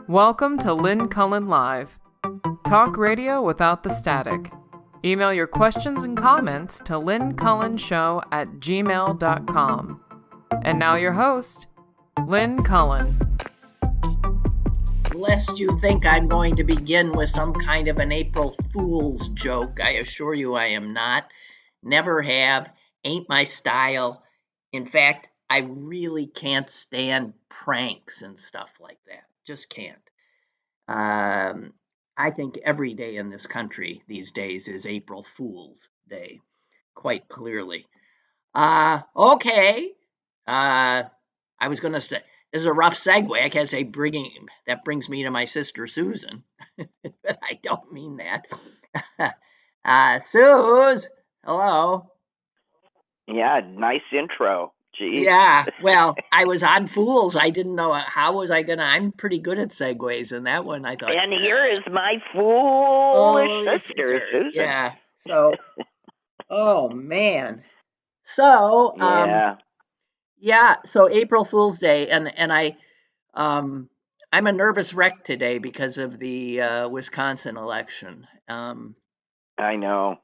Welcome to Lynn Cullen Live. Talk radio without the static. Email your questions and comments to lynncullenshow@gmail.com. And now your host, Lynn Cullen. Lest you think I'm going to begin with some kind of an April Fool's joke, I assure you I am not. Never have. Ain't my style. In fact, I really can't stand pranks and stuff like that. Just can't. I think every day in this country these days is April Fool's Day, quite clearly. Okay. I was going to say, this is a rough segue. I can't say that brings me to my sister Susan, but I don't mean that. Suze, hello. Yeah, nice intro. Geez. Yeah, well, I was on Fools. I didn't know how was I gonna. I'm pretty good at segues, and that one I thought. And here is my foolish sister, Susan. Yeah. So, oh man. So, yeah. So April Fool's Day, and I'm a nervous wreck today because of the Wisconsin election. I know.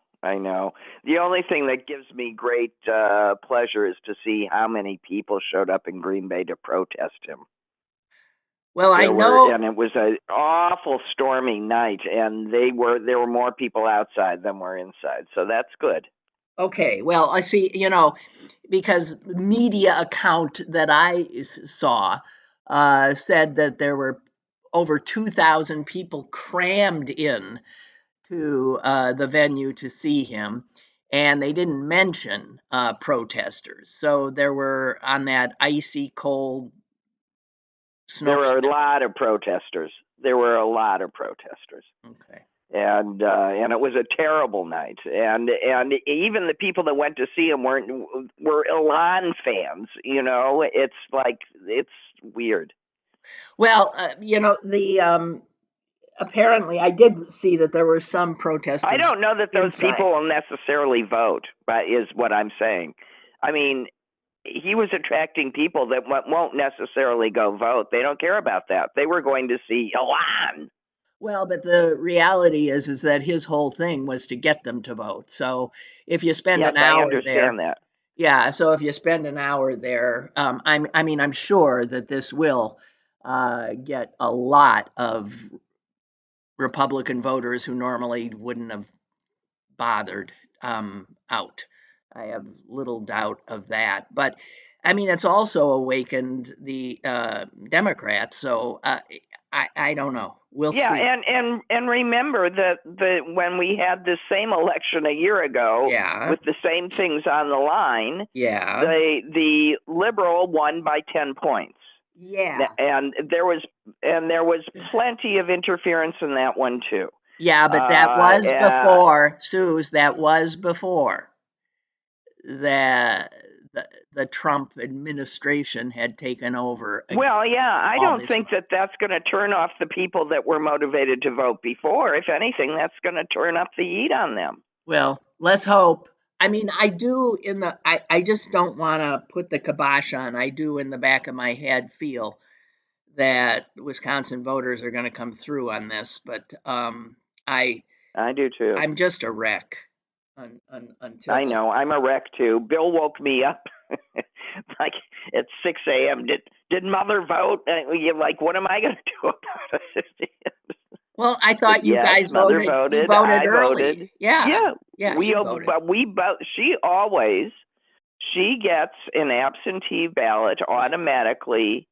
The only thing that gives me great pleasure is to see how many people showed up in Green Bay to protest him. Well, I know, and it was an awful stormy night, and there were more people outside than were inside, so that's good. Okay, well, I see, because the media account that I saw said that there were over 2,000 people crammed in to the venue to see him, and they didn't mention protesters. So there were, on that icy cold snow. There were a lot of protesters. Okay. And it was a terrible night. And even the people that went to see him were Ilan fans. It's weird. Well, apparently, I did see that there were some protesters. I don't know that those inside. people will necessarily vote, but is what I'm saying. I mean, he was attracting people that won't necessarily go vote. They don't care about that. They were going to see Ilan. Well, but the reality is that his whole thing was to get them to vote. So if you spend an hour I understand there, that. Yeah. So if you spend an hour there, I'm sure that this will get a lot of Republican voters who normally wouldn't have bothered out. I have little doubt of that. But I mean, it's also awakened the Democrats. So I don't know. We'll see. And remember that when we had the same election a year ago, with the same things on the line, the Liberal won by 10 points. Yeah. And there was plenty of interference in that one too. Yeah, but that was before, Suze, that was before the Trump administration had taken over. Well, yeah, I don't think that that's going to turn off the people that were motivated to vote before. If anything, that's going to turn up the heat on them. Well, let's hope. I mean, I just don't want to put the kibosh on. I do in the back of my head feel that Wisconsin voters are going to come through on this, but I do too. I'm just a wreck. Until I know, I'm a wreck too. Bill woke me up like at 6 a.m. Did Mother vote? And you're like, what am I going to do about it? Well, I thought you guys voted. You voted early. Voted. Yeah. She gets an absentee ballot automatically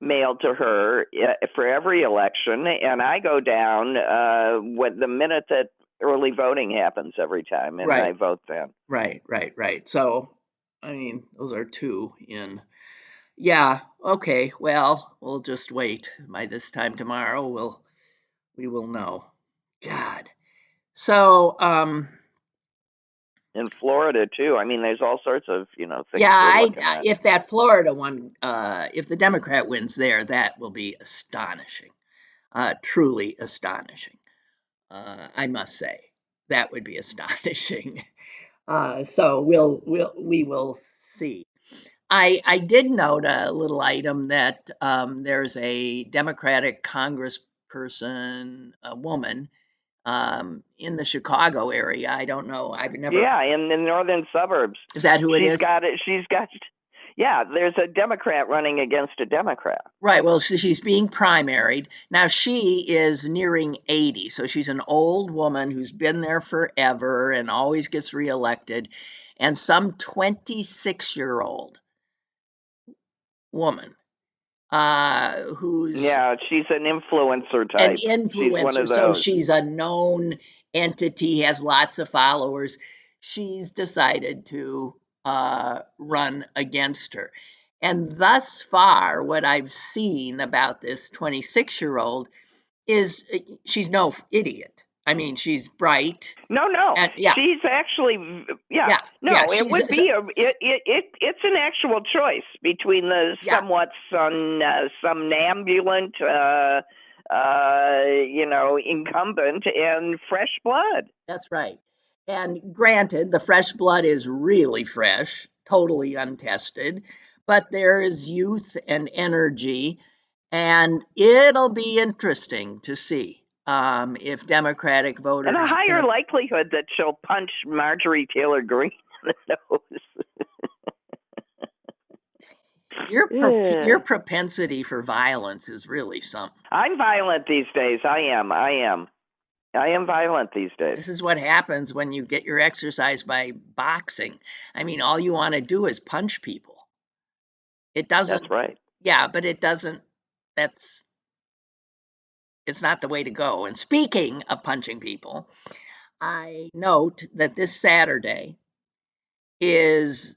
mailed to her for every election, and I go down the minute that early voting happens every time, and I vote then. Right. So, I mean, those are two in. Yeah. Okay. Well, we'll just wait. By this time tomorrow, we will know. God. So, in Florida too. I mean, there's all sorts of things. Yeah, if that Florida one, if the Democrat wins there, that will be astonishing, truly astonishing. I must say that would be astonishing. So we will see. I did note a little item that there's a Democratic congressperson, a woman, in the Chicago area. I don't know. I've never. Yeah, in the northern suburbs. Is that who it is? She's got. Yeah, there's a Democrat running against a Democrat. Right. Well, she's being primaried. Now she is nearing 80. So she's an old woman who's been there forever and always gets reelected. And some 26-year-old woman who's she's an influencer type. an influencer. She's one of those. So she's a known entity, has lots of followers. She's decided to run against her. And thus far, what I've seen about this 26-year-old is she's no idiot. I mean, she's bright. No. And, she's actually, it would be it's an actual choice between the somewhat somnambulant, incumbent and fresh blood. That's right. And granted, the fresh blood is really fresh, totally untested, but there is youth and energy, and it'll be interesting to see if Democratic voters... And a higher likelihood that she'll punch Marjorie Taylor Greene in the nose. Your propensity for violence is really something. I'm violent these days. I am violent these days. This is what happens when you get your exercise by boxing. I mean, all you want to do is punch people. It doesn't. That's right. Yeah, but it doesn't. It's not the way to go. And speaking of punching people, I note that this Saturday is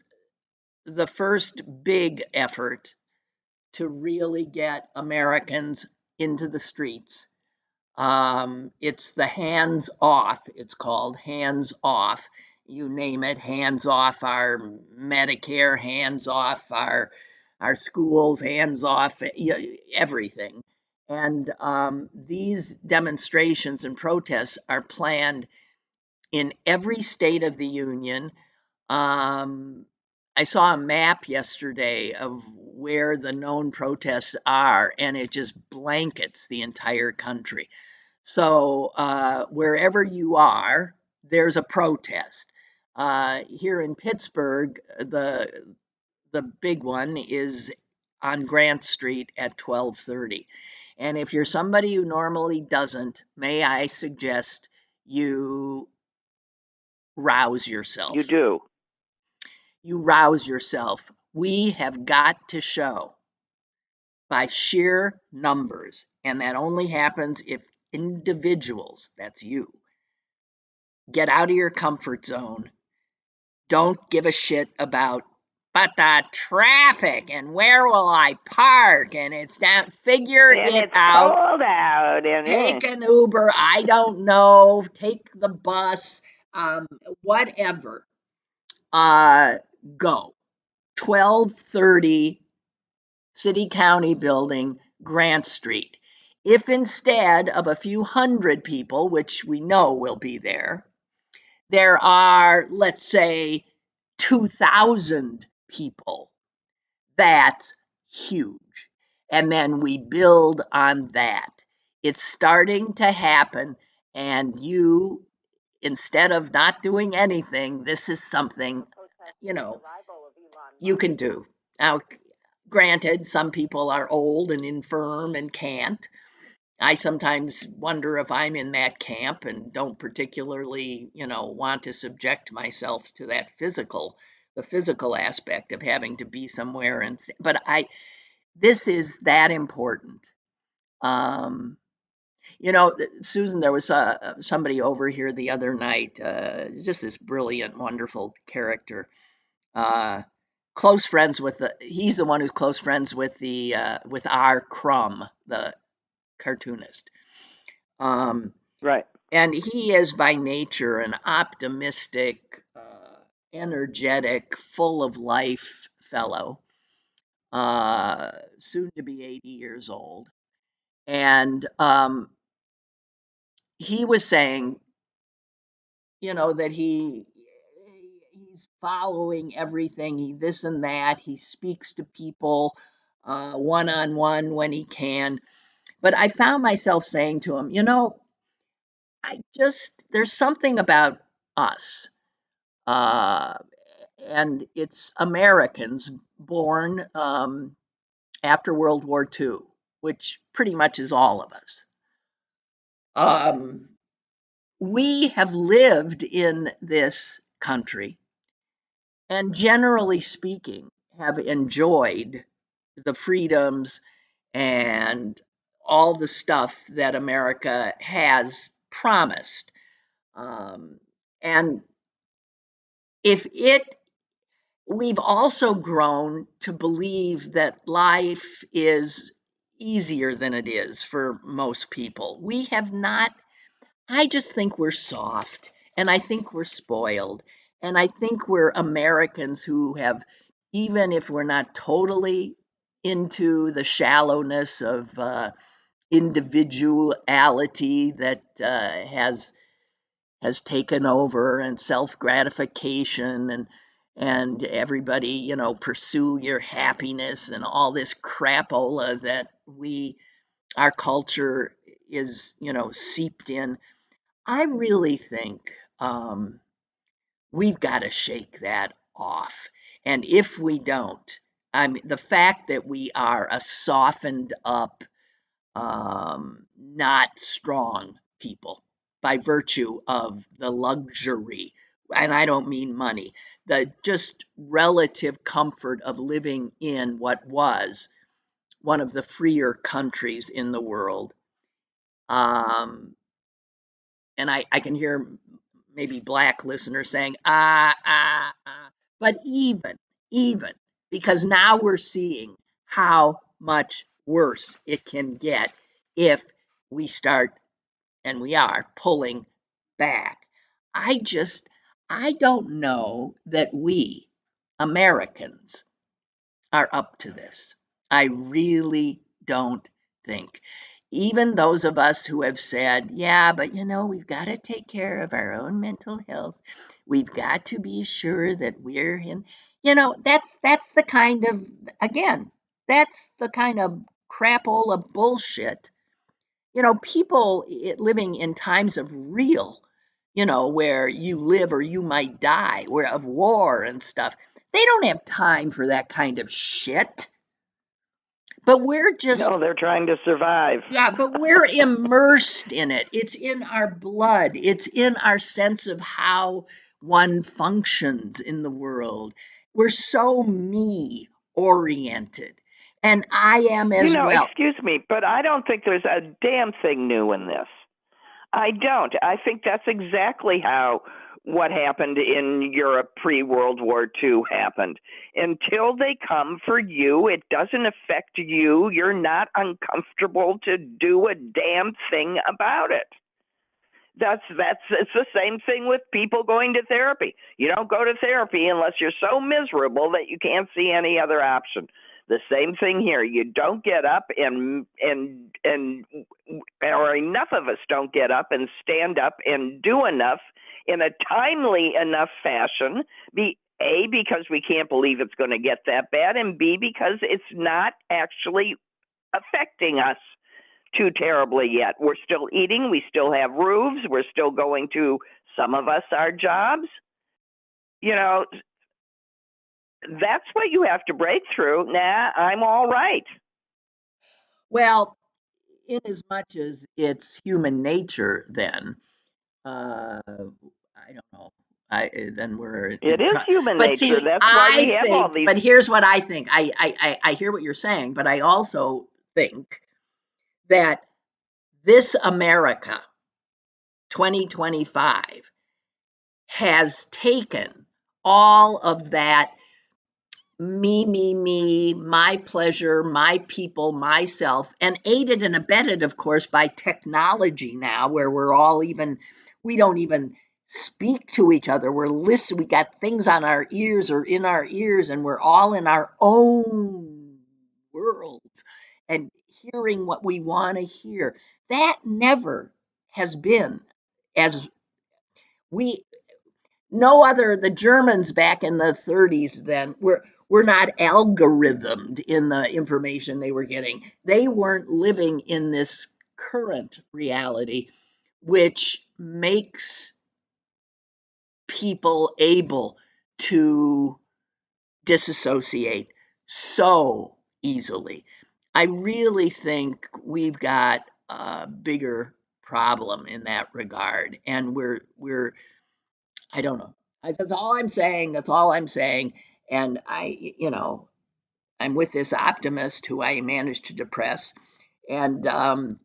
the first big effort to really get Americans into the streets. It's the Hands Off. It's called Hands Off. You name it, hands off our Medicare, hands off our schools, hands off everything. And these demonstrations and protests are planned in every state of the union. I saw a map yesterday of where the known protests are, and it just blankets the entire country. So wherever you are, there's a protest. Here in Pittsburgh, the big one is on Grant Street at 12:30. And if you're somebody who normally doesn't, may I suggest you rouse yourself. You do. You rouse yourself. We have got to show by sheer numbers, and that only happens if individuals, that's you, get out of your comfort zone. Don't give a shit about, but the traffic and where will I park, and it's down, figure and it it's out. Cold out. And take an Uber, I don't know, take the bus, whatever. Go. 12:30 City County Building, Grant Street. If instead of a few hundred people, which we know will be there are, let's say, 2,000 people, that's huge. And then we build on that. It's starting to happen, and you, instead of not doing anything, this is something, you can do. Now, granted, some people are old and infirm and can't. I sometimes wonder if I'm in that camp and don't particularly, want to subject myself to that the physical aspect of having to be somewhere. But this is that important. Susan, there was somebody over here the other night, just this brilliant, wonderful character. Close friends with he's the one who's close friends with with R. Crumb, the cartoonist. Right. And he is by nature an optimistic, energetic, full of life fellow, soon to be 80 years old. And he was saying, that he's he's following everything, he this and that, he speaks to people one-on-one when he can. But I found myself saying to him, there's something about us, and it's Americans born after World War II, which pretty much is all of us. We have lived in this country and, generally speaking, have enjoyed the freedoms and all the stuff that America has promised. And we've also grown to believe that life is easier than it is for most people. We have not, I just think we're soft, and I think we're spoiled, and I think we're Americans who have, even if we're not totally into the shallowness of individuality that has taken over, and self-gratification, and everybody, pursue your happiness and all this crapola that our culture is, seeped in. I really think we've got to shake that off. And if we don't, the fact that we are a softened up, not strong people by virtue of the luxury, and I don't mean money, the just relative comfort of living in what was one of the freer countries in the world. And I can hear maybe Black listeners saying, but even, because now we're seeing how much worse it can get if we start, and we are, pulling back. I don't know that we Americans are up to this. I really don't think. Even those of us who have said, yeah, but we've got to take care of our own mental health. We've got to be sure that we're in, that's the kind of, again, that's the kind of crapola bullshit. People living in times of real, where you live or you might die, where of war and stuff, they don't have time for that kind of shit. But we're just... No, they're trying to survive. Yeah, but we're immersed in it. It's in our blood. It's in our sense of how one functions in the world. We're so me-oriented. And I am as well. Excuse me, but I don't think there's a damn thing new in this. I don't. I think that's exactly how what happened in Europe pre-World War II happened. Until they come for you, it doesn't affect you. You're not uncomfortable to do a damn thing about it. It's the same thing with people going to therapy. You don't go to therapy unless you're so miserable that you can't see any other option. The same thing here. You don't get up or enough of us don't get up and stand up and do enough in a timely enough fashion. A, because we can't believe it's going to get that bad, and B, because it's not actually affecting us too terribly yet. We're still eating. We still have roofs. We're still going to, some of us, our jobs. That's what you have to break through. Nah, I'm all right. Well, in as much as it's human nature, then, I don't know. Then we're... It is human nature. See, that's why we have all these... But here's what I think. I hear what you're saying, but I also think that this America 2025 has taken all of that me, my pleasure, my people, myself, and aided and abetted, of course, by technology now, where we don't even speak to each other. We're listening. We got things on our ears or in our ears, and we're all in our own worlds and hearing what we want to hear. That never has been as the Germans back in the 30s then were not algorithmed in the information they were getting. They weren't living in this current reality, which makes people able to disassociate so easily. I really think we've got a bigger problem in that regard, and we're I don't know. That's all I'm saying. That's all I'm saying. And I'm with this optimist who I managed to depress, and the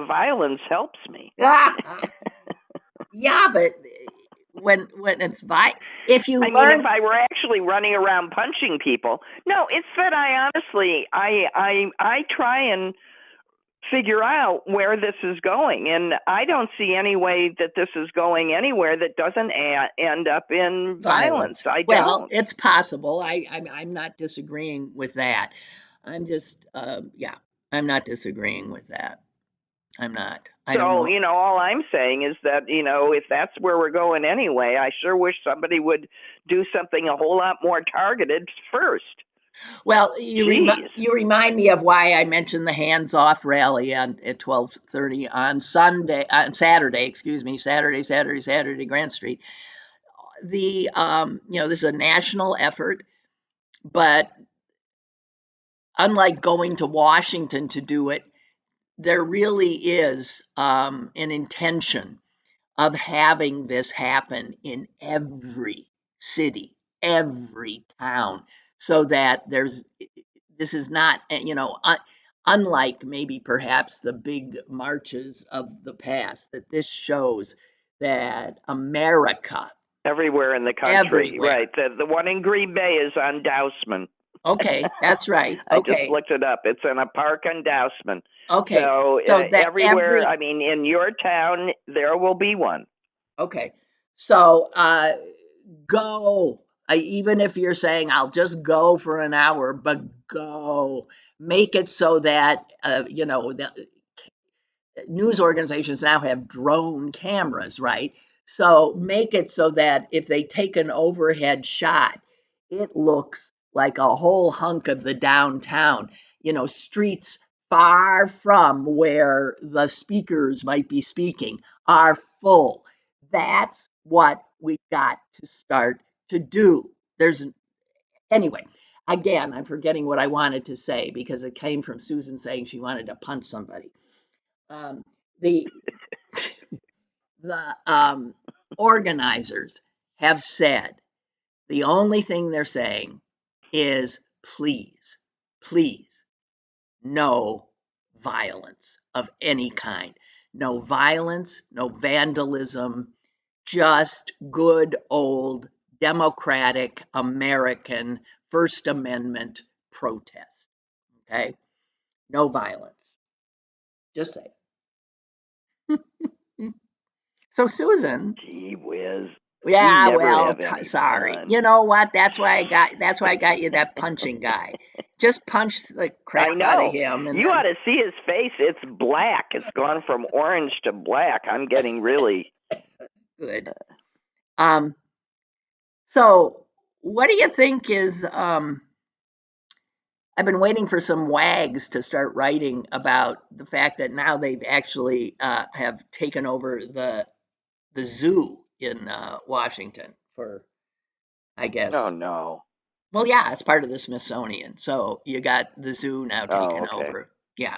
violence helps me. yeah, but when it's if you I mean, if I were actually running around punching people, no, it's that I honestly, I try and figure out where this is going, and I don't see any way that this is going anywhere that doesn't end up in violence. Well, it's possible. I'm not disagreeing with that. I'm just I'm not disagreeing with that. I'm not. I don't know. All I'm saying is that, if that's where we're going anyway, I sure wish somebody would do something a whole lot more targeted first. Well, you remind me of why I mentioned the hands-off rally at 12:30 on Saturday, Grant Street. This is a national effort, but unlike going to Washington to do it, there really is an intention of having this happen in every city, every town, so that this is not, unlike maybe perhaps the big marches of the past, that this shows that America. Everywhere in the country, right. The one in Green Bay is on Dousman. Okay, that's right. I just looked it up. It's in a park on Dousman. Okay. So everywhere, in your town, there will be one. Okay. So go. Even if you're saying, I'll just go for an hour, but go. Make it so that, the news organizations now have drone cameras, right? So make it so that if they take an overhead shot, it looks like a whole hunk of the downtown, streets far from where the speakers might be speaking are full. That's what we've got to start to do. Anyway, again, I'm forgetting what I wanted to say because it came from Susan saying she wanted to punch somebody. The organizers have said the only thing they're saying is please, no violence of any kind. No violence, no vandalism, just good old democratic American First Amendment protest. Okay? No violence. Just say. So Susan, gee whiz. Yeah, well, sorry. Fun. You know what? That's why I got you that punching guy. Just punch the crap out of him. And you ought to see his face. It's black. It's gone from orange to black. I'm getting really good. So what do you think is? I've been waiting for some wags to start writing about the fact that now they've actually have taken over the zoo in Washington for, I guess. Oh no. Well, yeah, it's part of the Smithsonian. So you got the zoo now taken over. Yeah.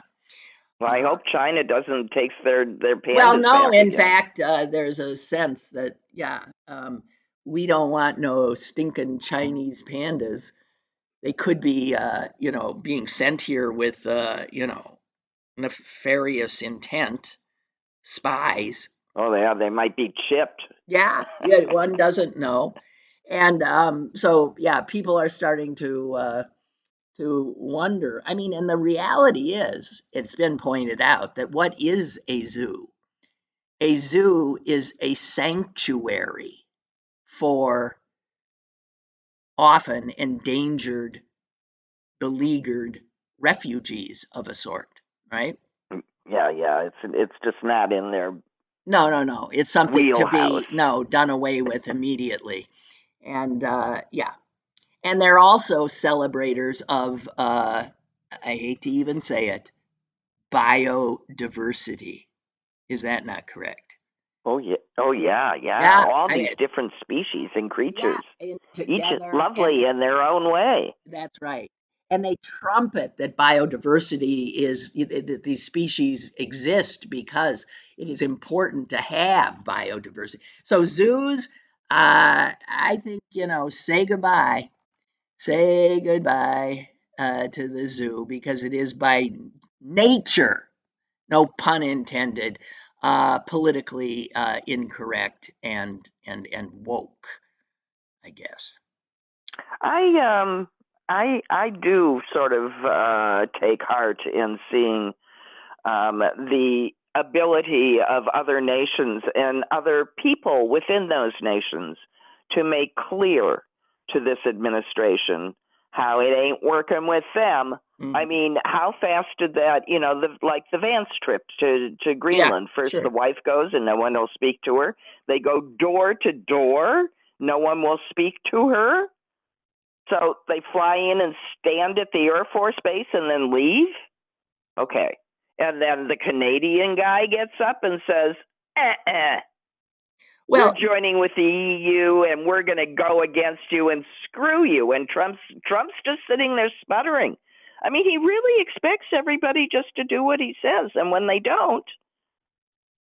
Well, I hope China doesn't take their pandas. Well, no, in again. fact, there's a sense that, we don't want no stinking Chinese pandas. They could be, being sent here with, nefarious intent, spies. Oh, they might be chipped. Yeah, one doesn't know. And so, yeah, people are starting to wonder. I mean, and the reality is, it's been pointed out that what is a zoo? A zoo is a sanctuary for often endangered, beleaguered refugees of a sort, right? Yeah. It's just not in their No. It's something wheelhouse. to be done away with immediately. And and they're also celebrators of I hate to even say it, biodiversity. Is that not correct? Oh yeah. Yeah, All these different species and creatures. Yeah, Each is lovely in their own way. That's right. And they trumpet that biodiversity is that these species exist because it is important to have biodiversity. So zoos, I think, say goodbye to the zoo, because it is by nature, no pun intended, politically incorrect and woke, I guess. I do sort of take heart in seeing the ability of other nations and other people within those nations to make clear to this administration how it ain't working with them. I mean, how fast did that, the Vance trip to Greenland? Yeah, First, sure. the wife goes and no one will speak to her. They go door to door. No one will speak to her. So they fly in and stand at the Air Force Base and then leave? Okay. And then the Canadian guy gets up and says, we're joining with the EU and we're going to go against you and screw you. And Trump's just sitting there sputtering. I mean, he really expects everybody just to do what he says. And when they don't,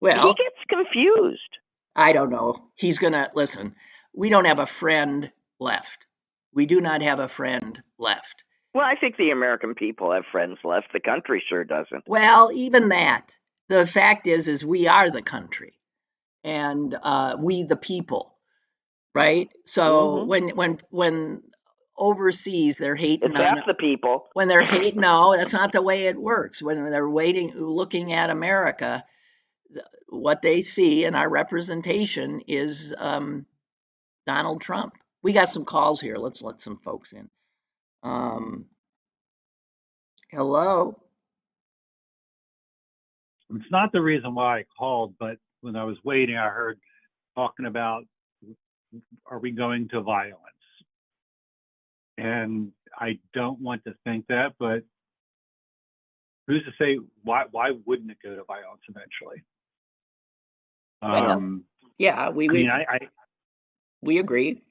he gets confused. I don't know. He's going to, listen, we don't have a friend left. We do not have a friend left. Well, I think the American people have friends left. The country sure doesn't. Well, even that. The fact is we are the country, and we the people, right? So when overseas they're hating, it's half the people. When they're hating, no, that's not the way it works. When they're looking at America, what they see in our representation is Donald Trump. We got some calls here. Let's let some folks in. Hello. It's not the reason why I called, but when I was waiting, I heard talking about, are we going to violence? And I don't want to think that, but who's to say why wouldn't it go to violence eventually? We agree.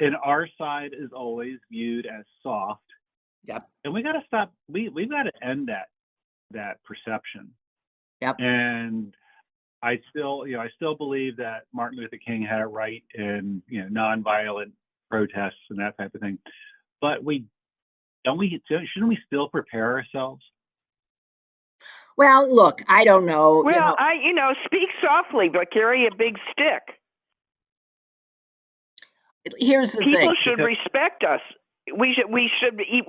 And our side is always viewed as soft. Yep. And we got to stop. We've got to end that perception. Yep. And I still believe that Martin Luther King had it right in nonviolent protests and that type of thing. But shouldn't we still prepare ourselves? Well, look, I don't know. Well, speak softly, but carry a big stick. Here's the thing. People should respect us. We should be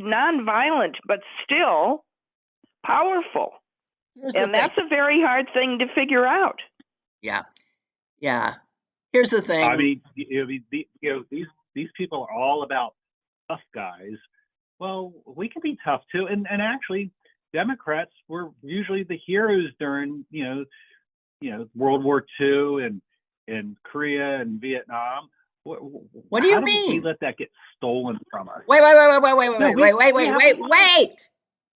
nonviolent, but still powerful. And that's a very hard thing to figure out. Yeah. Here's the thing. I mean, these people are all about tough guys. Well, we can be tough too. And actually, Democrats were usually the heroes during World War II and Korea and Vietnam. What do you mean? How do we let that get stolen from us? Wait.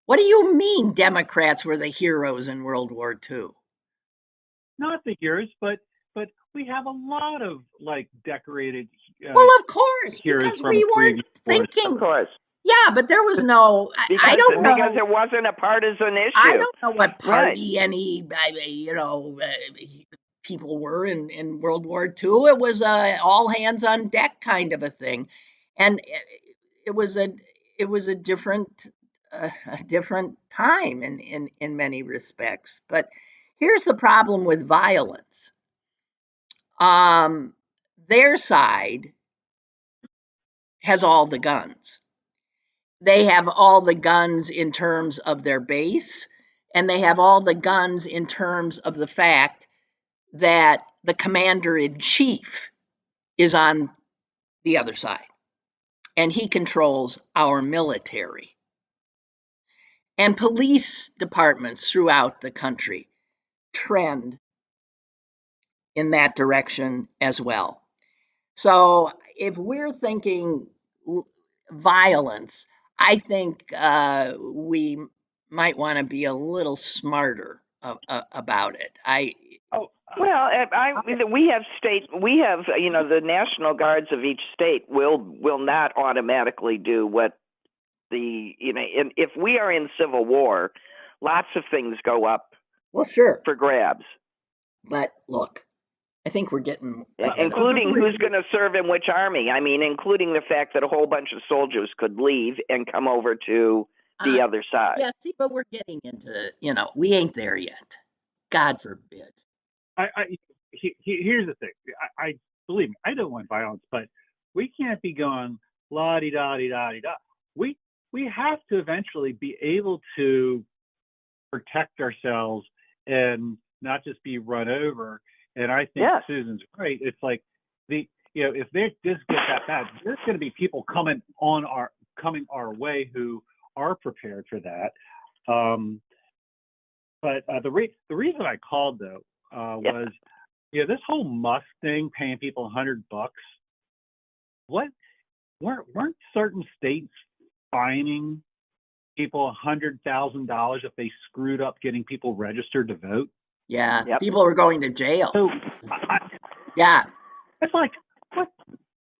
What do you mean Democrats were the heroes in World War II? Not the heroes, but we have a lot of decorated well, of course, heroes because we weren't thinking. Of course. Yeah, but there was no. I don't know, because it wasn't a partisan issue. I don't know what party people were in World War II. It was a all hands on deck kind of a thing, and it was a different time in many respects. But here's the problem with violence. Their side has all the guns. They have all the guns in terms of their base, and they have all the guns in terms of the fact that the commander-in-chief is on the other side, and he controls our military. and police departments throughout the country trend in that direction as well. So if we're thinking violence, I think we might want to be a little smarter about it. Well, we have the National Guards of each state will not automatically do what and if we are in civil war, lots of things go up. Well, sure, for grabs. But look, I think we're getting including who's going to serve in which army. I mean, including the fact that a whole bunch of soldiers could leave and come over to the other side. Yeah, see, but we're getting into, we ain't there yet. God forbid. Here's the thing. I believe me, I don't want violence, but we can't be going la-di-da-di-da-di-da. We have to eventually be able to protect ourselves and not just be run over. And I think Susan's right. It's like if they just get that bad, there's going to be people coming our way who are prepared for that. But the reason I called though was this whole Musk thing, paying people $100. Weren't certain states fining people $100,000 if they screwed up getting people registered to vote? Yeah, people were going to jail. So, it's like what?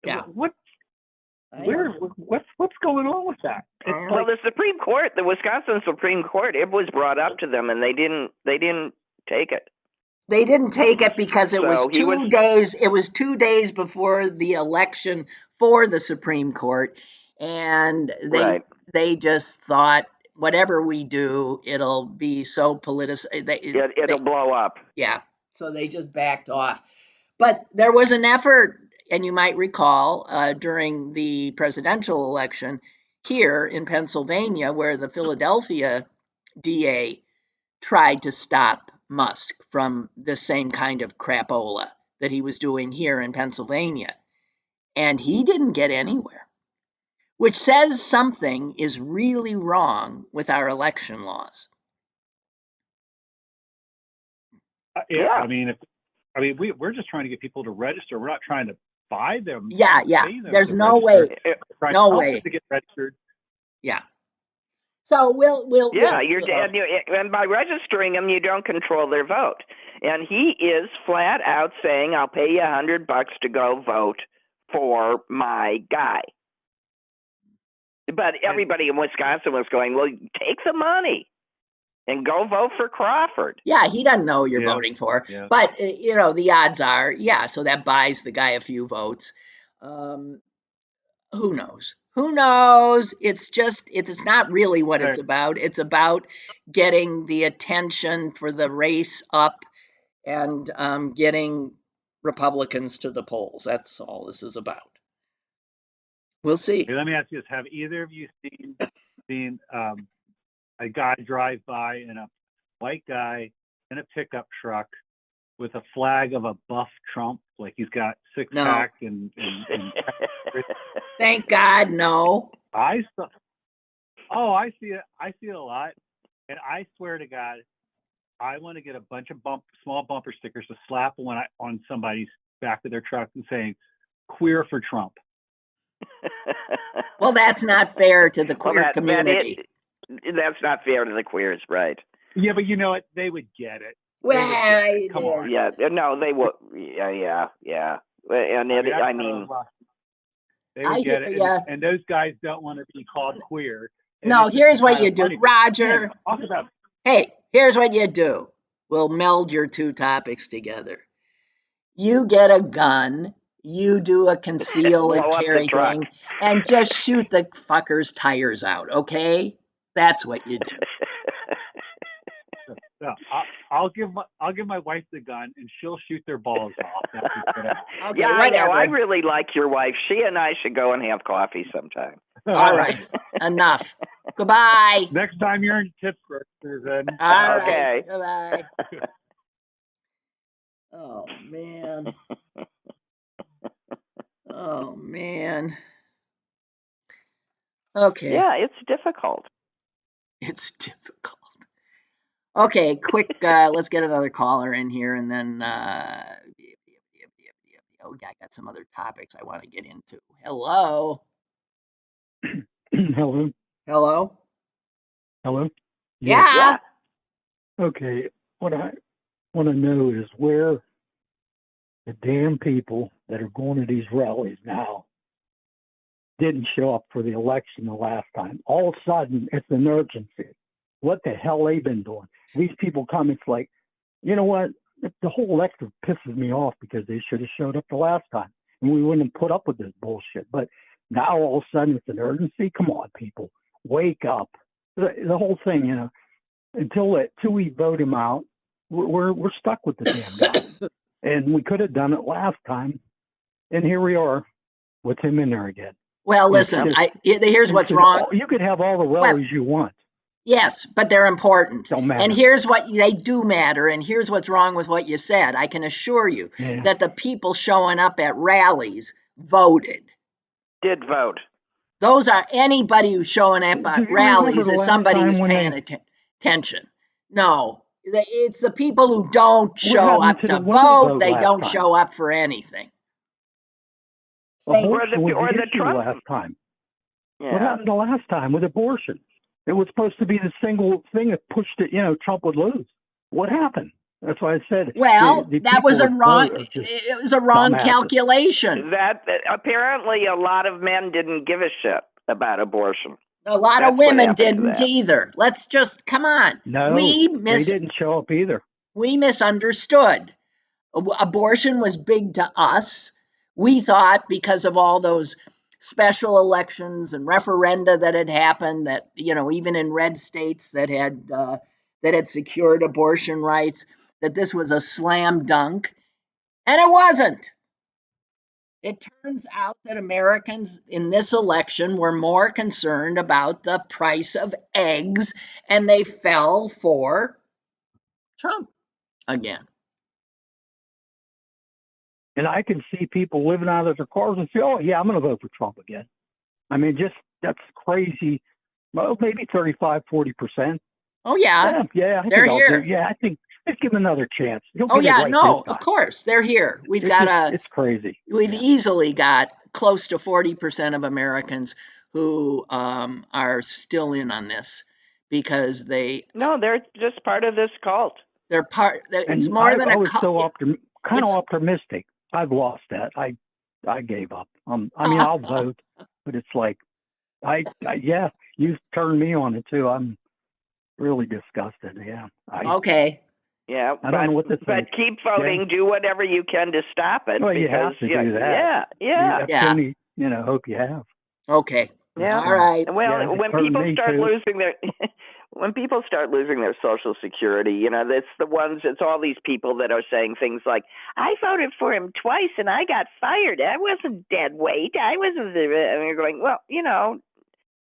Yeah. What's going on with that? Well, the Supreme Court, the Wisconsin Supreme Court, it was brought up to them, and they didn't take it. They didn't take it because it was 2 days. It was 2 days before the election for the Supreme Court, and they just thought, whatever we do, it'll be so politicized. It'll blow up. Yeah, so they just backed off. But there was an effort, and you might recall, during the presidential election here in Pennsylvania, where the Philadelphia DA tried to stop Musk from the same kind of crapola that he was doing here in Pennsylvania. And he didn't get anywhere, which says something is really wrong with our election laws. I mean, we're just trying to get people to register. We're not trying to buy them. Yeah. There's no way. No way to get registered. Yeah. So we'll and by registering them, you don't control their vote. And he is flat out saying, "I'll pay you $100 to go vote for my guy." But everybody in Wisconsin was going, "Well, take the money and go vote for Crawford." Yeah, he doesn't know who you're voting for. Yeah. But, the odds are, so that buys the guy a few votes. Who knows? It's not really what it's about. It's about getting the attention for the race up and getting Republicans to the polls. That's all this is about. We'll see. Hey, let me ask you this. Have either of you seen a guy drive by in a white guy in a pickup truck with a flag of a buff Trump, like he's got six-pack and Thank God, no. I see it. I see it a lot, and I swear to God, I want to get a bunch of small bumper stickers to slap on somebody's back of their truck and saying "Queer for Trump." Well, that's not fair to the queer community. That's not fair to the queers, right? Yeah, but you know what? They would get it. Well, come on. Yeah, no, they would. Yeah. And they would get it. Yeah. And those guys don't want to be called queer. No, here's what you do, Roger. Hey, here's what you do. We'll meld your two topics together. You get a gun, you do a conceal and carry thing, and just shoot the fucker's tires out, okay? That's what you do. No, I'll give my wife the gun and she'll shoot their balls off. Okay, yeah, I know. I really like your wife. She and I should go and have coffee sometime. All right, enough. Goodbye. Next time you're in Pittsburgh, Susan. All right. Goodbye. Oh man. Oh man. Okay. Yeah, it's difficult. It's difficult. Okay, quick, let's get another caller in here, and then I got some other topics I want to get into. Hello. Hello. Hello. Hello. Yeah. Okay. What I want to know is where the damn people that are going to these rallies now didn't show up for the election the last time. All of a sudden, it's an urgency. What the hell they been doing? These people come, it's like, you know what? The whole electorate pisses me off because they should have showed up the last time, and we wouldn't have put up with this bullshit. But now all of a sudden it's an urgency. Come on, people, wake up. The whole thing, you know, until we vote him out, we're stuck with the damn guy. And we could have done it last time, and here we are with him in there again. Well, listen, here's what's wrong. You could have all the rallies you want. Yes, but they're important. Don't matter. And here's what they do matter. And here's what's wrong with what you said. I can assure you that the people showing up at rallies voted. Did vote. Those are anybody who's showing up at rallies is somebody who's paying attention. No, it's the people who don't show up to vote. They don't show up for anything. Or the Trump last time. Yeah. What happened the last time with abortion? It was supposed to be the single thing that pushed it, Trump would lose. What happened? That's why I said. Well, that was a wrong. It was a wrong calculation. That apparently a lot of men didn't give a shit about abortion. A lot of women didn't either. Let's just come on. No, they didn't show up either. We misunderstood. Abortion was big to us. We thought because of all those special elections and referenda that had happened, that even in red states that had secured abortion rights, that this was a slam dunk, and it wasn't. It turns out that Americans in this election were more concerned about the price of eggs, and they fell for Trump again. And I can see people living out of their cars and say, oh, yeah, I'm going to vote for Trump again. I mean, that's crazy. Well, maybe 35, 40%. Oh, yeah. Yeah, they're here. I think let's give them another chance. Of course. They're here. It's crazy. We've easily got close to 40% of Americans who are still in on this because they're just part of this cult. They're part. It's more than a cult. I was so optimistic. I've lost that. I gave up. I mean, I'll vote, but it's like, you've turned me on it too. I'm really disgusted. Yeah. Okay. Yeah. I don't know what to think. But keep voting. Yeah. Do whatever you can to stop it. Well, you have to do that. Yeah. Only, hope you have. Okay. Yeah. All right. Well, when people start losing their when people start losing their Social Security, it's all these people that are saying things like, I voted for him twice and I got fired. I wasn't dead weight. I wasn't. And you're going, well,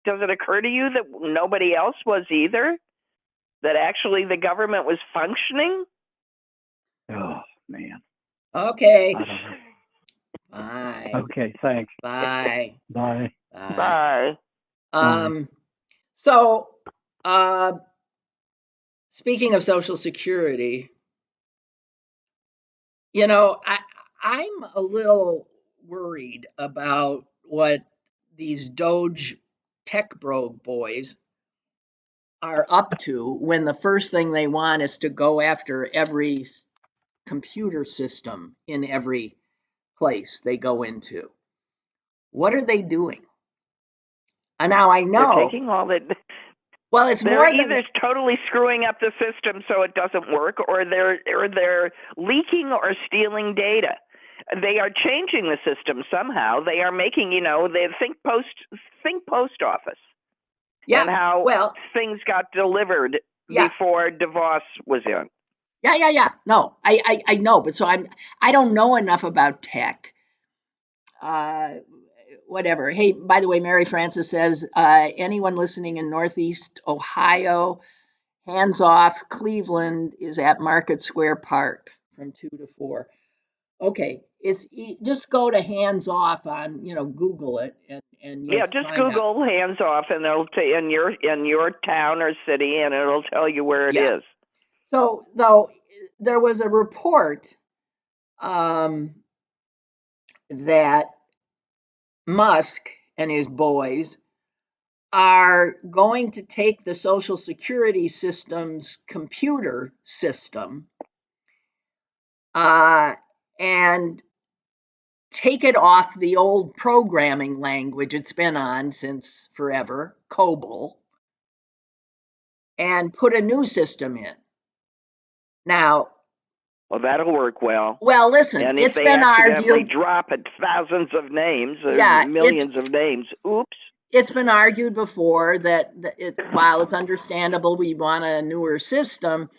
does it occur to you that nobody else was either? That actually the government was functioning? Oh, man. Okay. I don't know. Bye. Okay, thanks. Bye. Bye. Bye. So, speaking of Social Security, I'm a little worried about what these Doge tech brogue boys are up to when the first thing they want is to go after every computer system in every place they go into. What are they doing? And now I know they're taking all that. Well, it's they're more either totally screwing up the system so it doesn't work, or they're leaking or stealing data. They are changing the system somehow. They are making, they think post office. Yeah. And how things got delivered before DeVos was in. Yeah. No, I know, but so I don't know enough about tech. Whatever. Hey, by the way, Mary Frances says, anyone listening in Northeast Ohio, hands off. Cleveland is at Market Square Park from 2 to 4. Okay, just go to hands off on, Google it, and you'll just find out. Google hands off, and it'll in your town or city, and it'll tell you where it is. So, though, there was a report that Musk and his boys are going to take the Social Security system's computer system and take it off the old programming language it's been on since forever, COBOL, and put a new system in. Now, well, that'll work well. Well, listen, and if it's they been accidentally argued. Drop it thousands of names, or millions of names. Oops. It's been argued before that while it's understandable we want a newer system,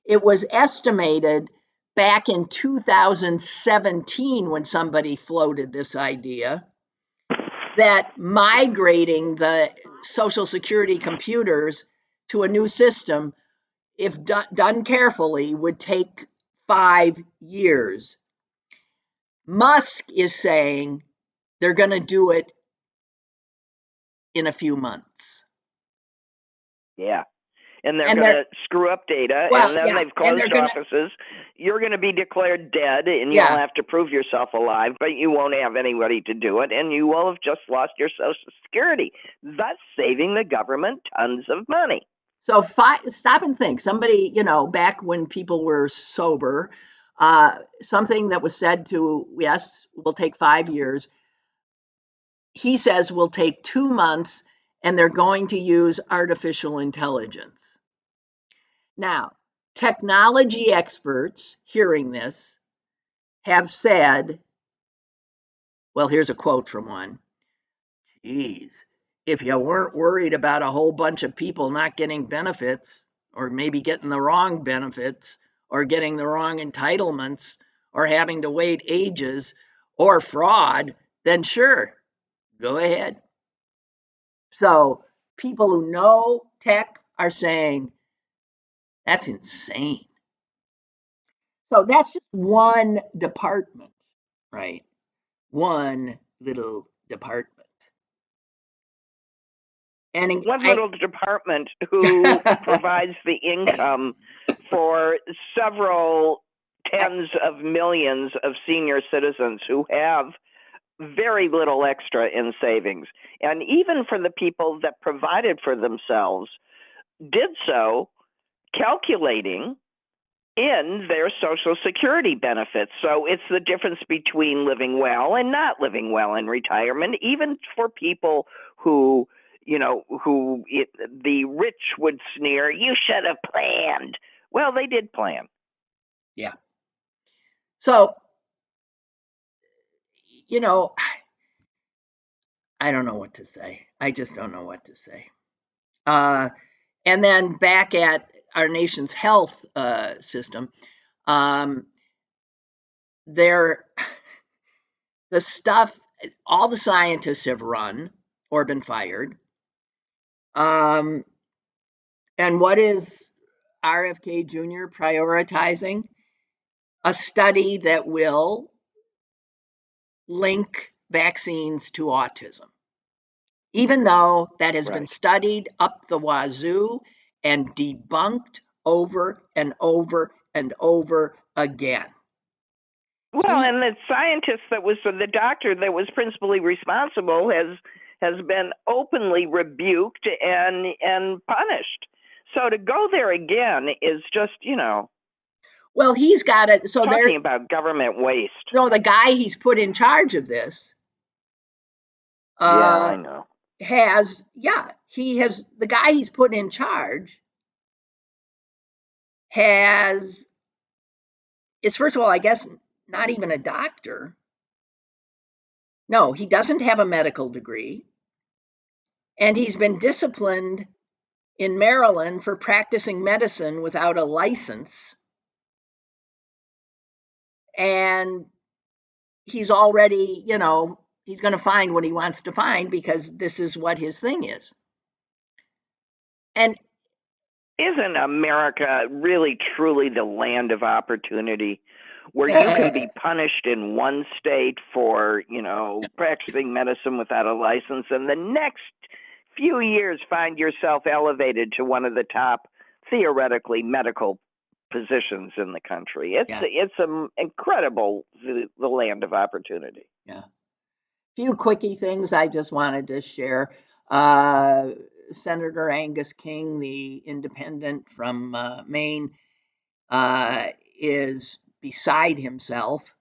it was estimated back in 2017 when somebody floated this idea that migrating the Social Security computers to a new system, if done carefully, would take 5 years. Musk is saying they're going to do it in a few months. Yeah. And they're going to screw up data, and then they've closed offices. You're going to be declared dead, and you'll have to prove yourself alive, but you won't have anybody to do it, and you will have just lost your Social Security, thus saving the government tons of money. So stop and think. Somebody, back when people were sober, something that was said to, yes, will take 5 years. He says will take 2 months, and they're going to use artificial intelligence. Now, technology experts hearing this have said, well, here's a quote from one. Geez, if you weren't worried about a whole bunch of people not getting benefits, or maybe getting the wrong benefits, or getting the wrong entitlements, or having to wait ages, or fraud, then sure, go ahead. So people who know tech are saying, that's insane. So that's just one department, right? One little department. And one little department who provides the income for several tens of millions of senior citizens who have very little extra in savings. And even for the people that provided for themselves, did so calculating in their Social Security benefits. So it's the difference between living well and not living well in retirement, even for people who, the rich would sneer, you should have planned. Well, they did plan. Yeah. So, I don't know what to say. I just don't know what to say. And then back at our nation's health system, the stuff, all the scientists have run or been fired. And what is RFK Jr. prioritizing? A study that will link vaccines to autism, even though that has been studied up the wazoo and debunked over and over and over again. Well, and the scientist that was the doctor that was principally responsible has been openly rebuked and punished. So to go there again is just, Well, he's got it. So talking about government waste. So the guy he's put in charge of this, I know. The guy he's put in charge is first of all, I guess, not even a doctor. No, he doesn't have a medical degree. And he's been disciplined in Maryland for practicing medicine without a license. And he's already, he's going to find what he wants to find because this is what his thing is. And isn't America really truly the land of opportunity? where you can be punished in one state for, practicing medicine without a license, and the next few years find yourself elevated to one of the top, theoretically, medical positions in the country. It's incredible, the land of opportunity. Yeah. Few quickie things I just wanted to share. Senator Angus King, the independent from Maine, is beside himself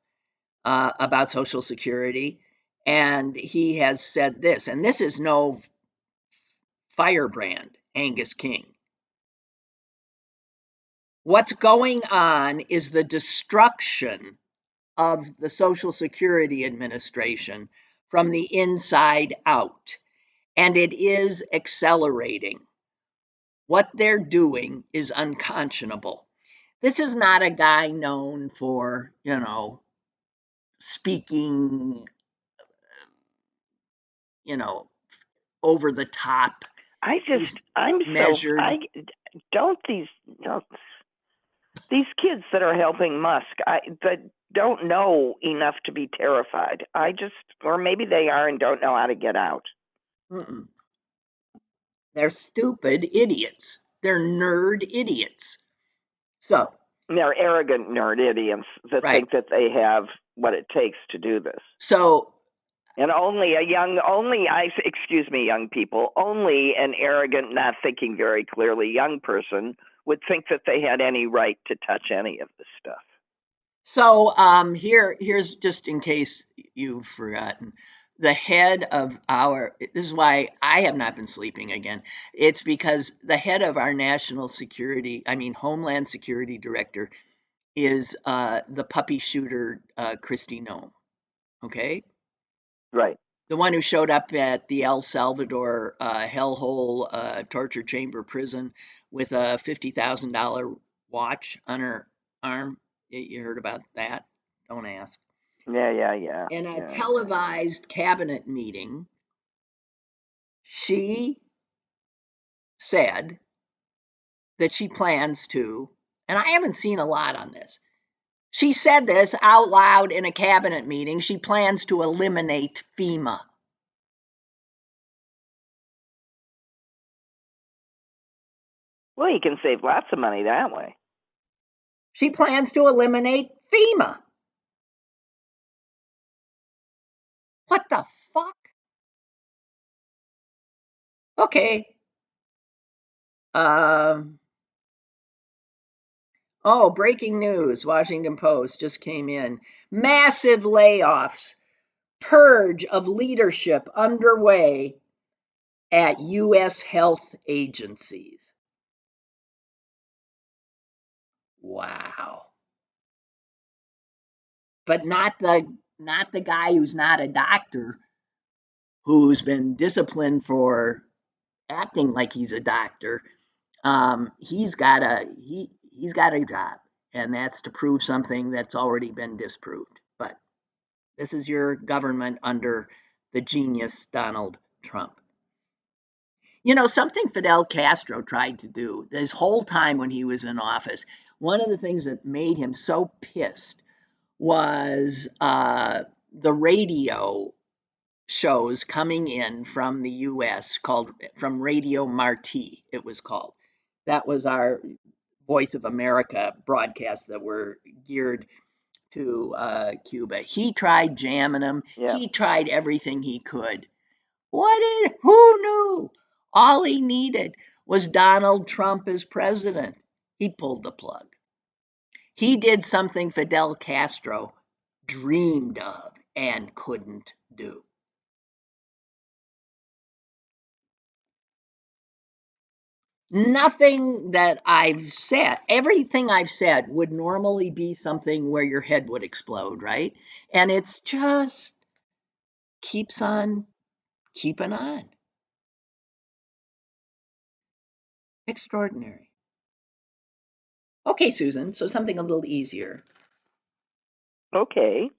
about Social Security. And he has said this, and this is no firebrand, Angus King. What's going on is the destruction of the Social Security Administration from the inside out, and it is accelerating. What they're doing is unconscionable. This is not a guy known for, speaking, over the top. These kids that are helping Musk, that don't know enough to be terrified. Or maybe they are and don't know how to get out. Mm-mm. They're stupid idiots. They're nerd idiots. So they're arrogant nerd idiots that think that they have what it takes to do this. So, and young people, only an arrogant, not thinking very clearly young person would think that they had any right to touch any of this stuff. So here's just in case you've forgotten, the head of this is why I have not been sleeping again. It's because the head of our Homeland Security Director is the puppy shooter, Kristi Noem. Okay? Right. The one who showed up at the El Salvador hellhole torture chamber prison with a $50,000 watch on her arm. You heard about that? Don't ask. Yeah. In a televised cabinet meeting, she said that she plans to, and I haven't seen a lot on this. She said this out loud in a cabinet meeting. She plans to eliminate FEMA. Well, you can save lots of money that way. She plans to eliminate FEMA. What the fuck? Okay. Breaking news. Washington Post just came in. Massive layoffs. Purge of leadership underway at U.S. health agencies. Wow. But not the guy who's not a doctor, who's been disciplined for acting like he's a doctor. He's got a job, and that's to prove something that's already been disproved. But this is your government under the genius Donald Trump. Something Fidel Castro tried to do this whole time when he was in office, one of the things that made him so pissed was the radio shows coming in from the U.S. from Radio Marti, it was called. That was our Voice of America broadcasts that were geared to Cuba. He tried jamming them. Yeah. He tried everything he could. Who knew? All he needed was Donald Trump as president. He pulled the plug. He did something Fidel Castro dreamed of and couldn't do. Nothing that I've said, everything I've said would normally be something where your head would explode, right? And it's just keeps on keeping on. Extraordinary. Okay, Susan, so something a little easier. Okay.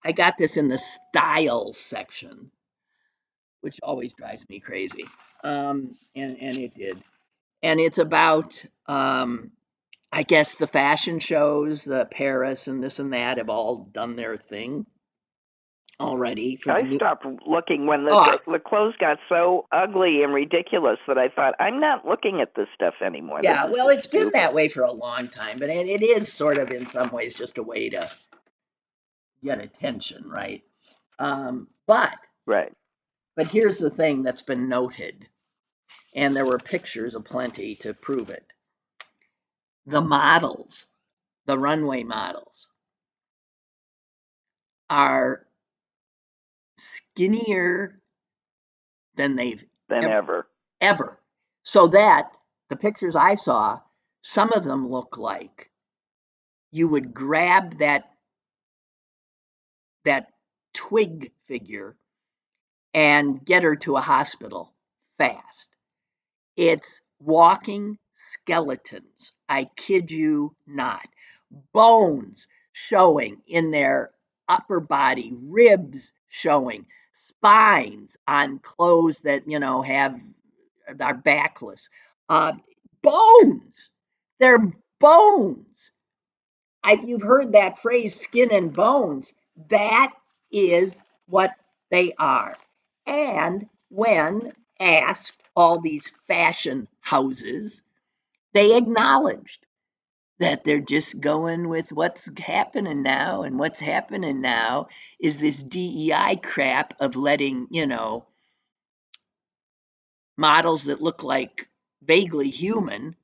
I got this in the style section, which always drives me crazy. And it did. And it's about, I guess, the fashion shows, the Paris and this and that have all done their thing already. I stopped looking when the clothes got so ugly and ridiculous that I thought, I'm not looking at this stuff anymore. Yeah, well, it's been that way for a long time, but it is sort of in some ways just a way to get attention, right? But here's the thing that's been noted, and there were pictures aplenty to prove it. The models, the runway models, are skinnier than they've ever. So that the pictures I saw, some of them look like you would grab that twig figure and get her to a hospital fast. It's walking skeletons. I kid you not. Bones showing in their upper body, ribs showing, spines on clothes that, are backless. Bones. They're bones. You've heard that phrase, skin and bones. That is what they are. And when asked, all these fashion houses, they acknowledged that they're just going with what's happening now. And what's happening now is this DEI crap of letting, models that look like vaguely human,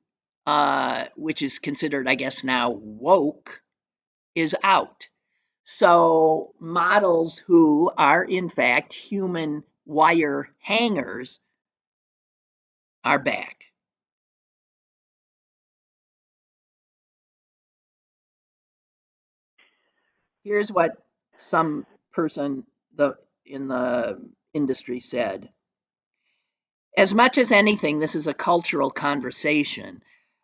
which is considered, I guess, now woke, is out. So models who are in fact human wire hangers are back. Here's what some person in the industry said. As much as anything, this is a cultural conversation.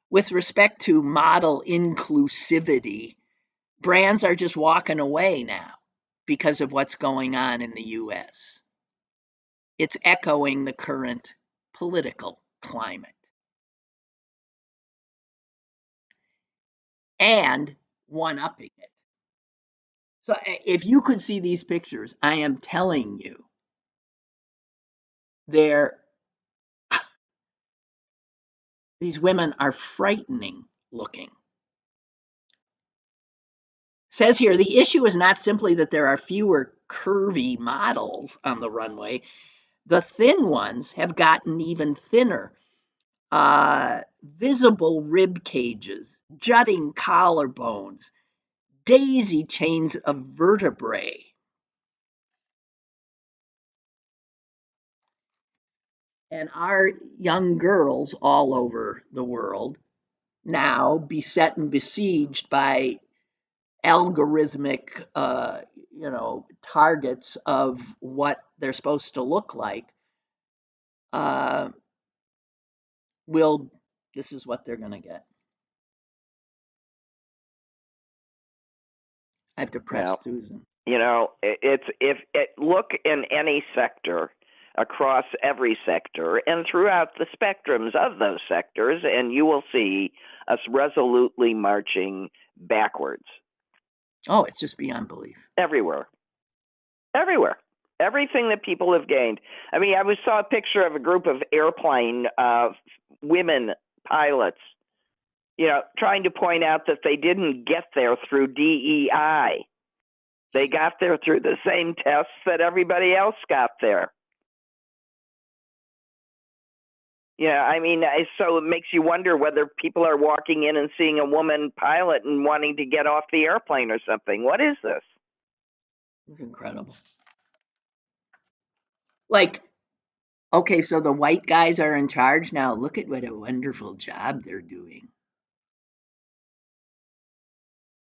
With respect to model inclusivity, brands are just walking away now because of what's going on in the US. It's echoing the current political climate. And one-upping it. So if you could see these pictures, I am telling you, these women are frightening looking. Says here, the issue is not simply that there are fewer curvy models on the runway. The thin ones have gotten even thinner. Visible rib cages, jutting collarbones, daisy chains of vertebrae. And our young girls all over the world now beset and besieged by algorithmic, targets of what they're supposed to look like, this is what they're going to get. I have to press Susan. Look in any sector, across every sector, and throughout the spectrums of those sectors, and you will see us resolutely marching backwards. Oh, it's just beyond belief. Everywhere. Everything that people have gained. I mean, I saw a picture of a group of airplane women pilots, trying to point out that they didn't get there through DEI. They got there through the same tests that everybody else got there. Yeah, I mean, so it makes you wonder whether people are walking in and seeing a woman pilot and wanting to get off the airplane or something. What is this? It's incredible. Like, okay, so the white guys are in charge now. Look at what a wonderful job they're doing.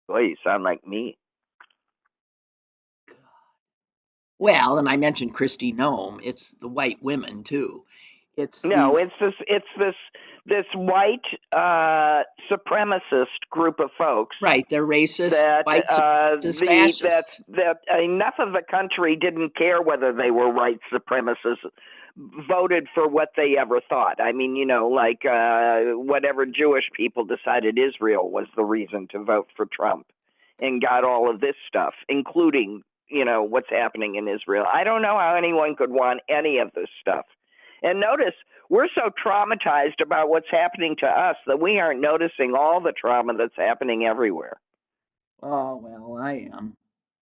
Boy, you sound like me. Well, and I mentioned Kristi Noem. It's the white women too. It's this white supremacist group of folks. Right, they're racist, white supremacist, fascist. That enough of the country didn't care whether they were white supremacists, voted for what they ever thought. I mean, like whatever Jewish people decided Israel was the reason to vote for Trump and got all of this stuff, including, what's happening in Israel. I don't know how anyone could want any of this stuff. And notice, we're so traumatized about what's happening to us that we aren't noticing all the trauma that's happening everywhere. Oh, well, I am.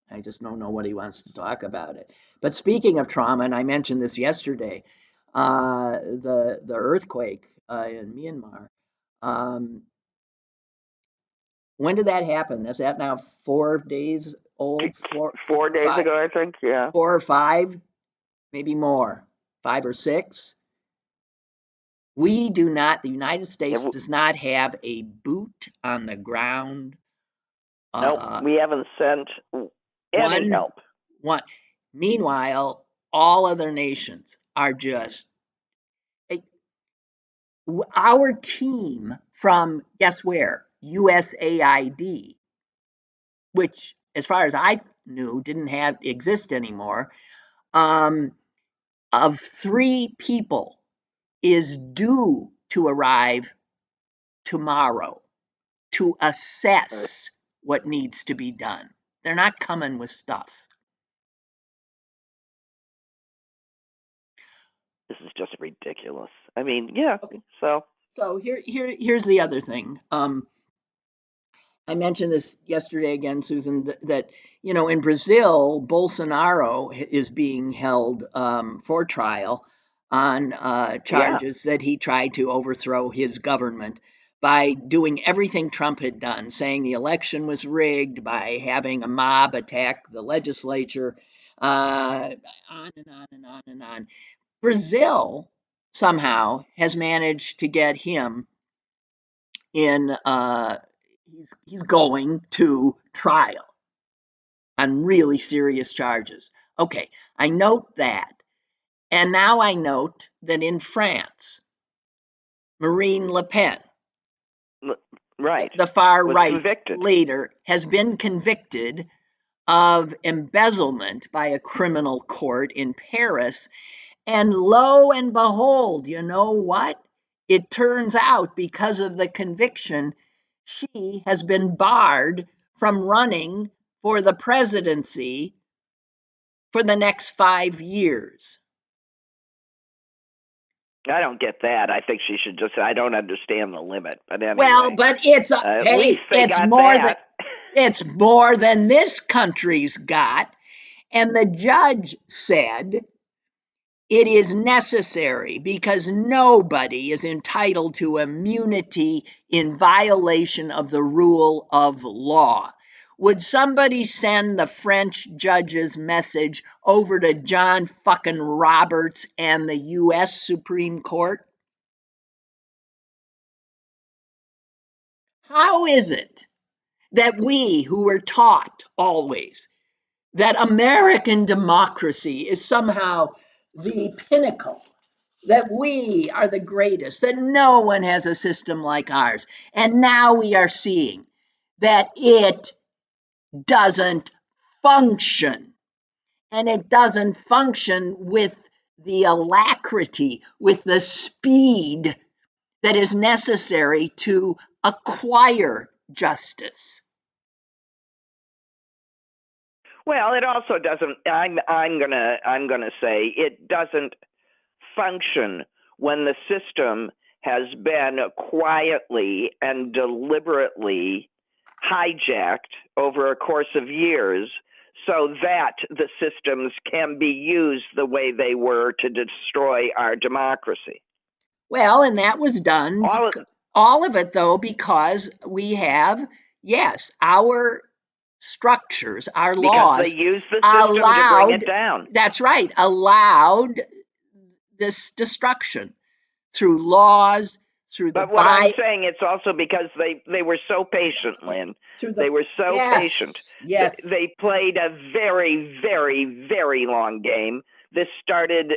I just don't know what he wants to talk about it. But speaking of trauma, and I mentioned this yesterday, the earthquake in Myanmar. When did that happen? Is that now 4 days old? 4 days ago, I think. Yeah. 4 or 5, maybe more. 5 or 6. We do not. The United States does not have a boot on the ground. Nope, we haven't sent any help. Meanwhile, all other nations are just. Our team from, guess where? USAID, which, as far as I knew, didn't exist anymore, of 3 people is due to arrive tomorrow to assess what needs to be done. They're not coming with stuff. This is just ridiculous. I mean, yeah. Okay. So here's the other thing. I mentioned this yesterday again, Susan, that in Brazil, Bolsonaro is being held for trial on charges that he tried to overthrow his government by doing everything Trump had done, saying the election was rigged, by having a mob attack the legislature, on and on and on and on. Brazil somehow has managed to get him in. He's going to trial on really serious charges. Okay, I note that. And now I note that in France, Marine Le Pen, the far right leader, has been convicted of embezzlement by a criminal court in Paris. And lo and behold, you know what? It turns out, because of the conviction, she has been barred from running for the presidency for the next 5 years. I don't get that. I think she should just. I don't understand the limit. But anyway, well, but it's it's more than this country's got, and the judge said it is necessary because nobody is entitled to immunity in violation of the rule of law. Would somebody send the French judge's message over to John fucking Roberts and the U.S. Supreme Court? How is it that we, who were taught always that American democracy is somehow the pinnacle, that we are the greatest, that no one has a system like ours, and now we are seeing that it doesn't function, and it doesn't function with the alacrity, with the speed that is necessary to acquire justice. Well, it also doesn't. I'm gonna say it doesn't function when the system has been quietly and deliberately hijacked over a course of years, so that the systems can be used the way they were to destroy our democracy. Well, and that was done. All of it, though, because we have, yes, our structures, our laws, because they use the system to bring it down. That's right, allowed this destruction through laws, through the. But what I'm saying, it's also because they were so patient, Lynn. They were so patient. Yes. They played a very, very, very long game. This started,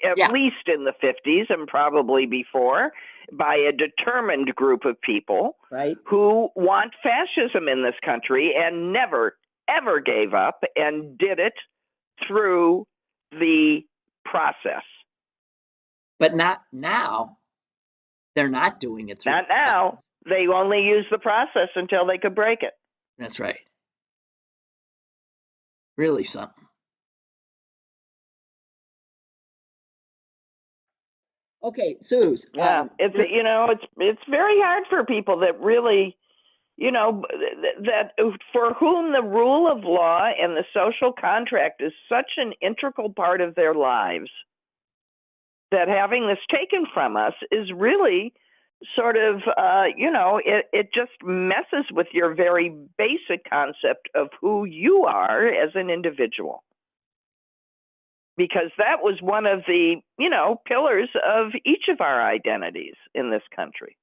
at least in the 50s and probably before, by a determined group of people who want fascism in this country and never, ever gave up and did it through the process. But not now. They're not doing it through. Not now. They only use the process until they could break it. That's right. Really something. Okay, Suze. Yeah, it's very hard for people that really, that for whom the rule of law and the social contract is such an integral part of their lives, that having this taken from us is really sort of, it just messes with your very basic concept of who you are as an individual. Because that was one of the, pillars of each of our identities in this country.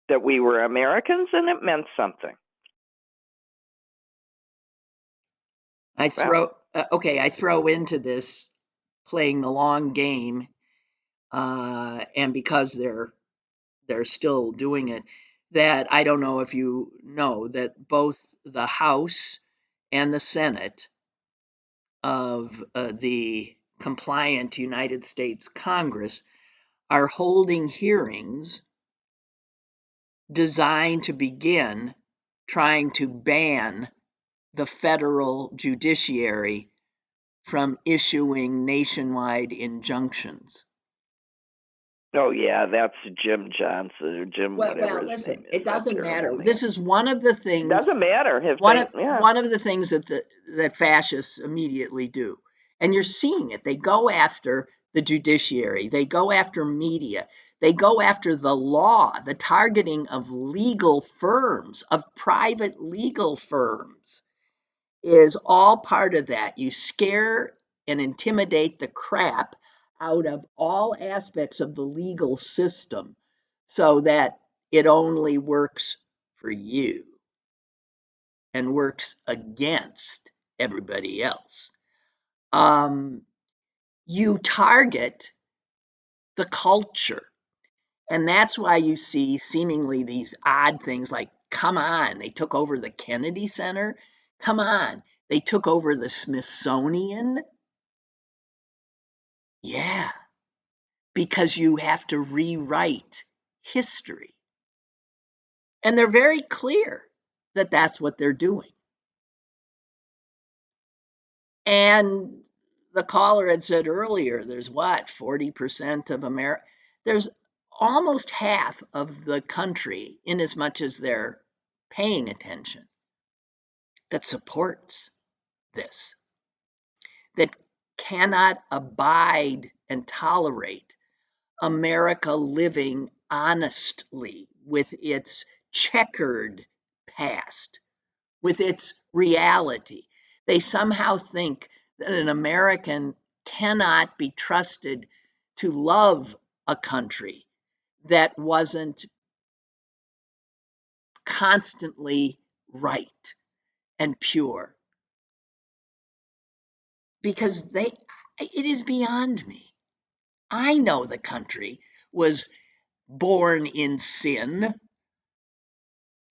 That we were Americans and it meant something. I throw into this playing the long game, and because they're still doing it, that I don't know if you know that both the House and the Senate of the compliant United States Congress are holding hearings designed to begin trying to ban the federal judiciary from issuing nationwide injunctions. Oh yeah, that's Jim Johnson or Jim whatever his name is. It doesn't matter. This is one of the things. Doesn't matter if one of the things that fascists immediately do, and you're seeing it. They go after the judiciary. They go after media. They go after the law, the targeting of legal firms, of private legal firms, is all part of that. You scare and intimidate the crap out of all aspects of the legal system so that it only works for you and works against everybody else. You target the culture. And that's why you see seemingly these odd things like, come on, they took over the Kennedy Center. Come on, they took over the Smithsonian. Yeah, because you have to rewrite history. And they're very clear that that's what they're doing. And the caller had said earlier, there's 40% of America. There's almost half of the country, in as much as they're paying attention, that supports this, that cannot abide and tolerate America living honestly with its checkered past, with its reality. They somehow think that an American cannot be trusted to love a country that wasn't constantly right and pure. Because it is beyond me. I know the country was born in sin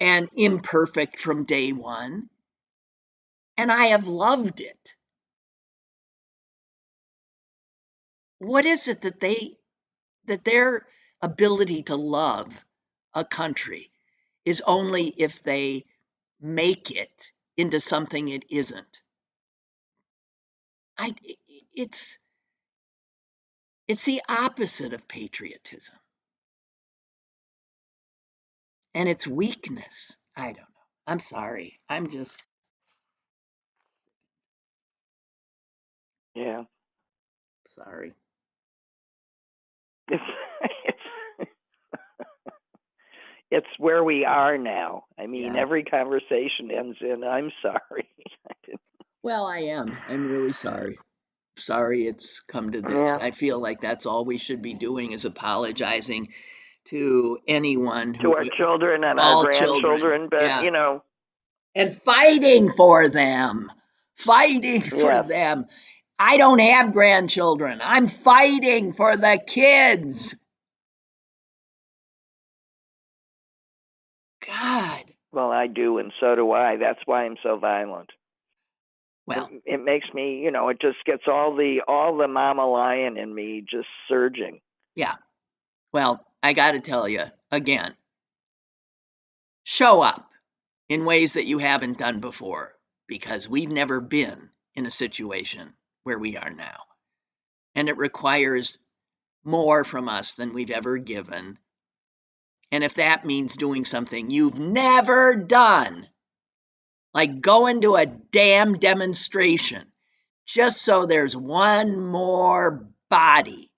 and imperfect from day one, and I have loved it. What is it that their ability to love a country is only if they make it into something it isn't? It's the opposite of patriotism. And it's weakness. I don't know. I'm sorry. I'm just. Yeah. Sorry. It's where we are now. I mean, every conversation ends in, I'm sorry. Well, I am. I'm really sorry. Sorry it's come to this. Yeah. I feel like that's all we should be doing is apologizing to anyone to our children and our grandchildren, but and fighting for them. For them. I don't have grandchildren. I'm fighting for the kids. God. Well, I do, and so do I. That's why I'm so violent. Well, it makes me, it just gets all the mama lion in me just surging. Yeah. Well, I got to tell you again, show up in ways that you haven't done before, because we've never been in a situation where we are now. And it requires more from us than we've ever given. And if that means doing something you've never done, like going to a damn demonstration, just so there's one more body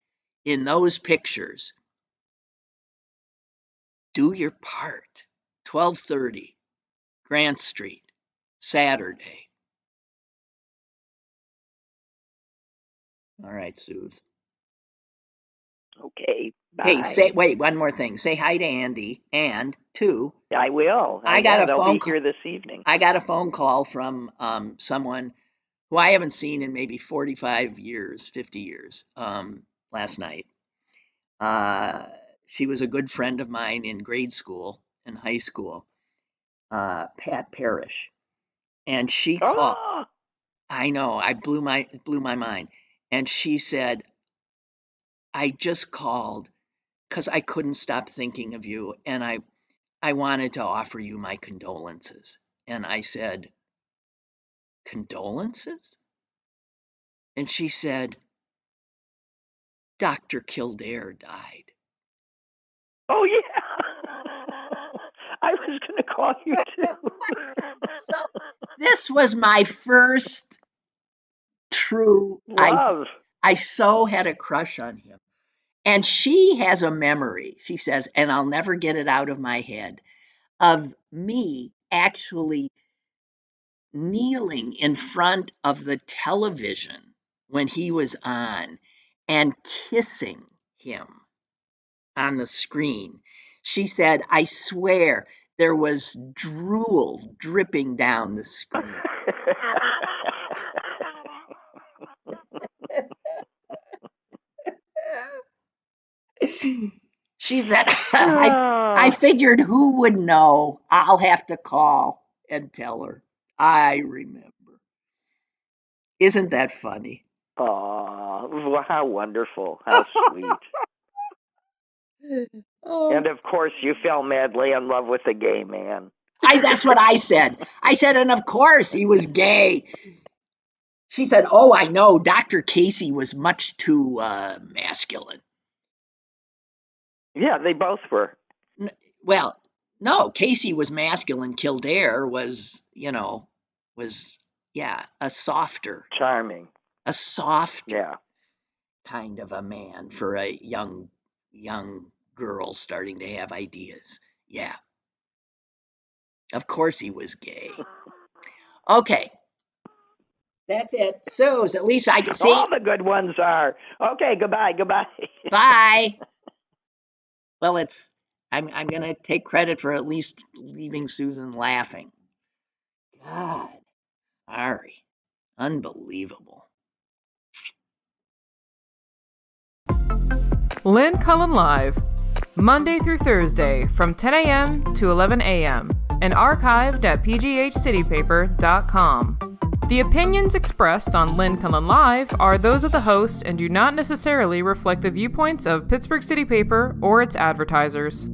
in those pictures, do your part. 12:30, Grant Street, Saturday. All right, Suze. Okay, bye. Hey, wait, one more thing. Say hi to Andy. And two, I will. They'll be here this evening. I got a phone call from someone who I haven't seen in maybe 45 years, 50 years, last night. She was a good friend of mine in grade school and high school, Pat Parrish. And she called. I know, it blew my mind. And she said, I just called because I couldn't stop thinking of you, and I wanted to offer you my condolences. And I said, condolences? And she said, Dr. Kildare died. Oh, yeah. I was going to call you too. So this was my first true love. I so had a crush on him. And she has a memory, she says, and I'll never get it out of my head, of me actually kneeling in front of the television when he was on and kissing him on the screen. She said, I swear there was drool dripping down the screen. She said, I figured who would know? I'll have to call and tell her. I remember. Isn't that funny? Oh, how wonderful. How sweet. Oh. And of course, you fell madly in love with a gay man. That's what I said. I said, and of course he was gay. She said, oh, I know. Dr. Casey was much too masculine. Yeah, they both were. Well, no, Casey was masculine. Kildare was, a softer. Charming. A softer. Yeah. Kind of a man for a young girl starting to have ideas. Yeah. Of course he was gay. Okay. That's it. Suze, at least I can see. All the good ones are. Okay, goodbye. Bye. Well, I'm going to take credit for at least leaving Susan laughing. God. Sorry. Unbelievable. Lynn Cullen Live, Monday through Thursday from 10 a.m. to 11 a.m. and archived at pghcitypaper.com. The opinions expressed on Lynn Cullen Live are those of the host and do not necessarily reflect the viewpoints of Pittsburgh City Paper or its advertisers.